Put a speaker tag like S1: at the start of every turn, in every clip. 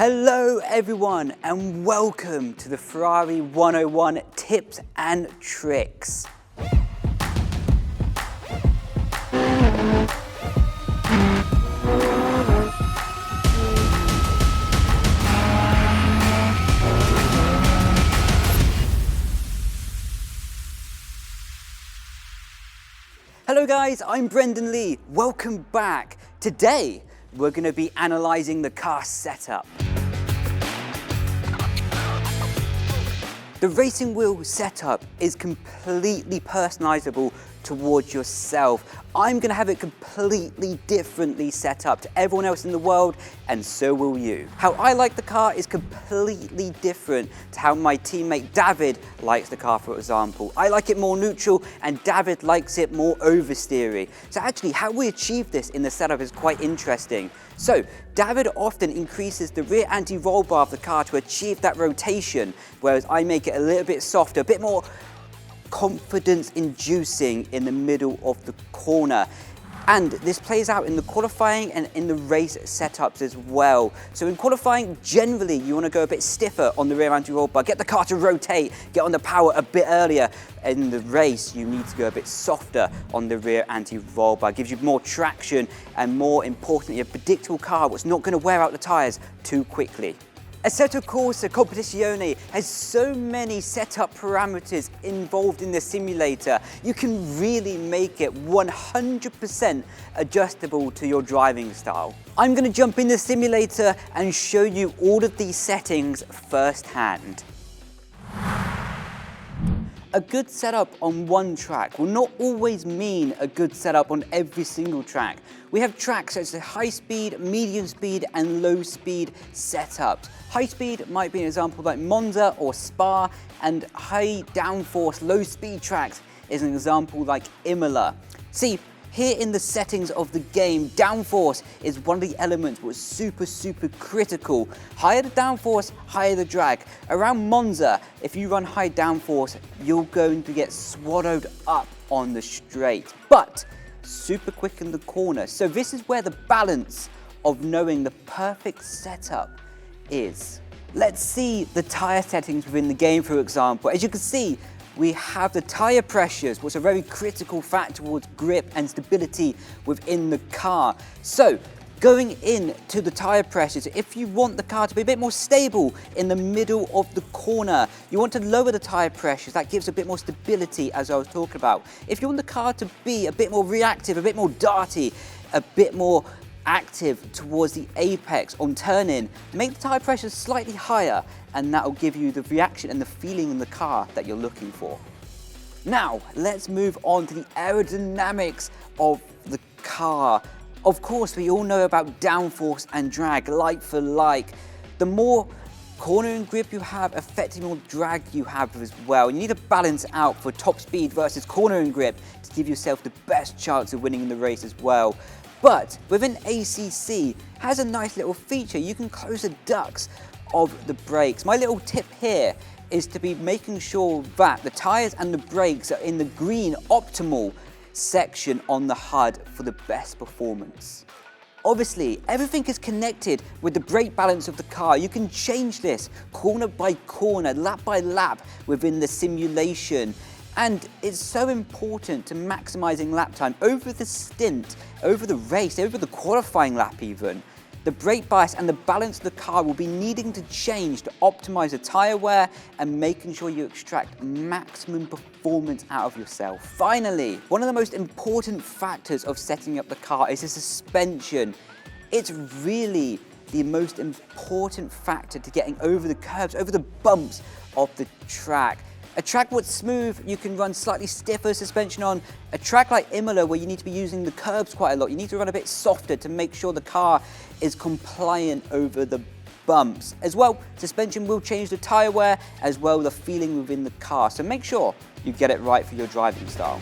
S1: Hello everyone and welcome to the Ferrari 101 Tips and Tricks. Hello guys, I'm Brendon Leigh. Welcome back. Today, we're going to be analysing the car setup. The racing wheel setup is completely personalisable towards yourself. I'm going to have it completely differently set up to everyone else in the world, and so will you. How I like the car is completely different to how my teammate David likes the car, for example. I like it more neutral and David likes it more oversteery. So actually how we achieve this in the setup is quite interesting. So David often increases the rear anti-roll bar of the car to achieve that rotation, whereas I make it a little bit softer, a bit more confidence-inducing in the middle of the corner. And this plays out in the qualifying and in the race setups as well. So in qualifying, generally you want to go a bit stiffer on the rear anti-roll bar, get the car to rotate, get on the power a bit earlier. In the race, you need to go a bit softer on the rear anti-roll bar. It gives you more traction and, more importantly, a predictable car that's not going to wear out the tyres too quickly. Assetto Corsa Competizione has so many setup parameters involved in the simulator. You can really make it 100% adjustable to your driving style. I'm going to jump in the simulator and show you all of these settings firsthand. A good setup on one track will not always mean a good setup on every single track. We have tracks such as high speed, medium speed and low speed setups. High speed might be an example like Monza or Spa, and high downforce, low speed tracks is an example like Imola. See, here in the settings of the game, downforce is one of the elements that's super critical. Higher the downforce, higher the drag. Around Monza, if you run high downforce, you're going to get swallowed up on the straight, but super quick in the corner. So this is where the balance of knowing the perfect setup is. Let's see the tyre settings within the game, for example. As you can see, we have the tyre pressures, which are a very critical factor towards grip and stability within the car. So, going into the tyre pressures, if you want the car to be a bit more stable in the middle of the corner, you want to lower the tyre pressures. That gives a bit more stability, as I was talking about. If you want the car to be a bit more reactive, a bit more darty, a bit more active towards the apex on turn-in, make the tyre pressures slightly higher, and that will give you the reaction and the feeling in the car that you're looking for. Now, let's move on to the aerodynamics of the car. Of course, we all know about downforce and drag, like for like. The more cornering grip you have, affecting more drag you have as well. You need to balance out for top speed versus cornering grip to give yourself the best chance of winning in the race as well. But within ACC has a nice little feature. You can close the ducts of the brakes. My little tip here is to be making sure that the tyres and the brakes are in the green optimal section on the HUD for the best performance. Obviously, everything is connected with the brake balance of the car. You can change this corner by corner, lap by lap within the simulation. And it's so important to maximising lap time over the stint, over the race, over the qualifying lap even. The brake bias and the balance of the car will be needing to change to optimise the tyre wear and making sure you extract maximum performance out of yourself. Finally, one of the most important factors of setting up the car is the suspension. It's really the most important factor to getting over the curbs, over the bumps of the track. A track that's smooth, you can run slightly stiffer suspension on. A track like Imola, where you need to be using the curbs quite a lot, you need to run a bit softer to make sure the car is compliant over the bumps. As well, suspension will change the tyre wear, as well the feeling within the car. So make sure you get it right for your driving style.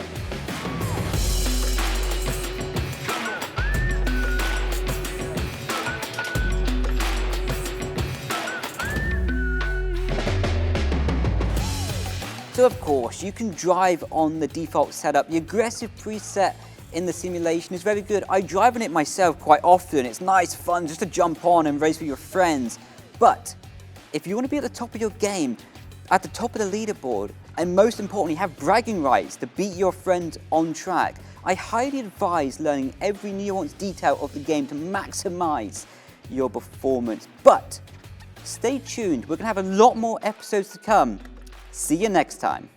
S1: So of course, you can drive on the default setup. The aggressive preset in the simulation is very good. I drive on it myself quite often. It's nice fun just to jump on and race with your friends. But if you want to be at the top of your game, at the top of the leaderboard, and most importantly have bragging rights to beat your friends on track, I highly advise learning every nuanced detail of the game to maximize your performance. But stay tuned, we're going to have a lot more episodes to come. See you next time.